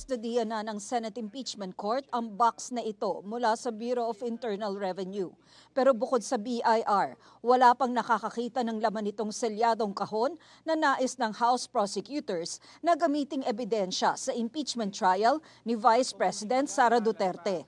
kinukustodiya na ng Senate Impeachment Court ang box na ito mula sa Bureau of Internal Revenue. Pero bukod sa BIR, wala pang nakakakita ng laman nitong selyadong kahon na nais ng House prosecutors na gamiting ebidensya sa impeachment trial ni Vice President Sara Duterte.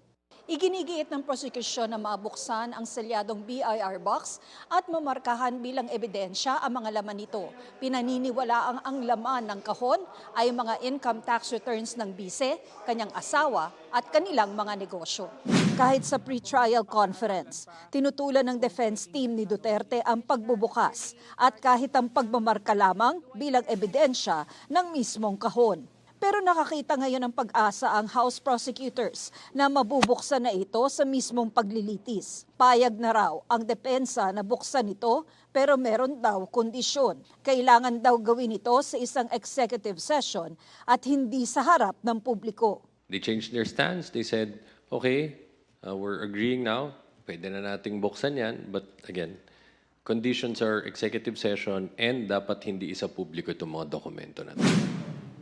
Iginigiit ng prosekusyon na mabuksan ang selyadong BIR box at mamarkahan bilang ebidensya ang mga laman nito. Pinaniniwalaang ang laman ng kahon ay mga income tax returns ng bise, kanyang asawa at kanilang mga negosyo. Kahit sa pre-trial conference, tinutulan ng defense team ni Duterte ang pagbubukas at kahit ang pagmamarka lamang bilang ebidensya ng mismong kahon. Pero nakakita ngayon ng pag-asa ang House prosecutors na mabubuksan na ito sa mismong paglilitis. Payag na raw ang depensa na buksan ito pero meron daw kondisyon. Kailangan daw gawin ito sa isang executive session at hindi sa harap ng publiko. They changed their stance. They said, okay, we're agreeing now. Pwede na nating buksan yan. But again, conditions are executive session and dapat hindi isa publiko itong mga dokumento natin.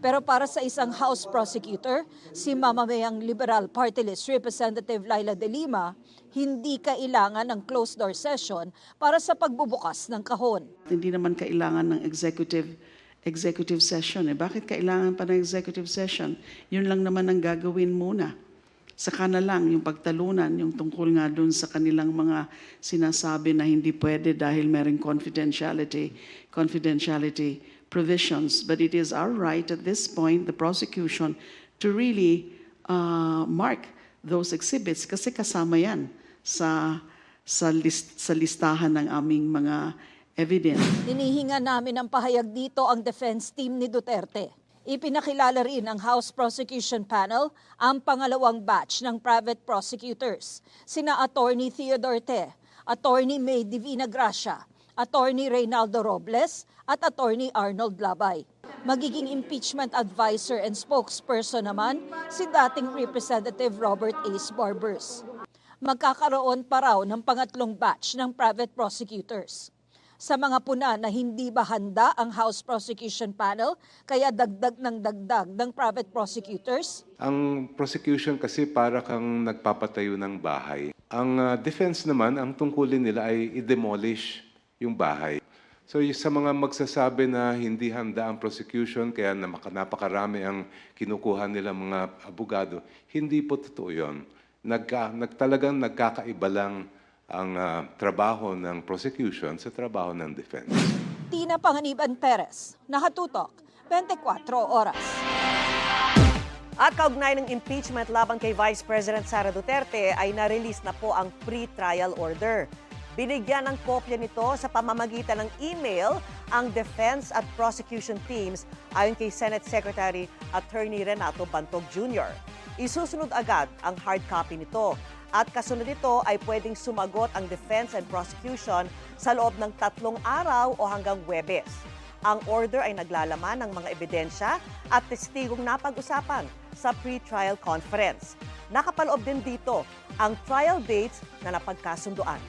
Pero para sa isang House prosecutor, si mamamayang Liberal Party List Representative Laila De Lima, hindi kailangan ng closed-door session para sa pagbubukas ng kahon. Hindi naman kailangan ng executive session. Bakit kailangan pa ng executive session? Yun lang naman ang gagawin muna. Saka na lang yung pagtalunan, yung tungkol nga dun sa kanilang mga sinasabi na hindi pwede dahil merong confidentiality provisions. But it is our right at this point, the prosecution, to really mark those exhibits kasi kasama yan sa listahan ng aming mga evidence. Hinihinga namin ng pahayag dito ang defense team ni Duterte. Ipinakilala rin ng House Prosecution Panel ang pangalawang batch ng private prosecutors, sina Attorney Theodore Te, Attorney May Divina Gracia, Attorney Reynaldo Robles at Attorney Arnold Labay. Magiging impeachment advisor and spokesperson naman si dating Representative Robert Ace Barbers. Magkakaroon pa raw ng pangatlong batch ng private prosecutors. Sa mga puna na hindi ba handa ang House Prosecution Panel, kaya dagdag ng private prosecutors? Ang prosecution kasi para kang nagpapatayo ng bahay. Ang defense naman, ang tungkulin nila ay i-demolish yung bahay. So sa mga magsasabi na hindi handa ang prosecution, kaya napakarami ang kinukuha nila mga abogado, hindi po totoo yun. Talagang nagkakaiba lang ang trabaho ng prosecution sa trabaho ng defense. Tina Panganiban Perez, Nakatutok, 24 Oras. At kaugnay ng impeachment laban kay Vice President Sara Duterte ay na-release na po ang pre-trial order. Binigyan ng kopya nito sa pamamagitan ng email ang defense at prosecution teams ayon kay Senate Secretary Attorney Renato Bantog Jr. Isusunod agad ang hard copy nito at kasunod nito ay pwedeng sumagot ang defense and prosecution sa loob ng 3 araw o hanggang Huwebes. Ang order ay naglalaman ng mga ebidensya at testigong napag-usapan sa pre-trial conference. Nakapaloob din dito ang trial dates na napagkasunduan.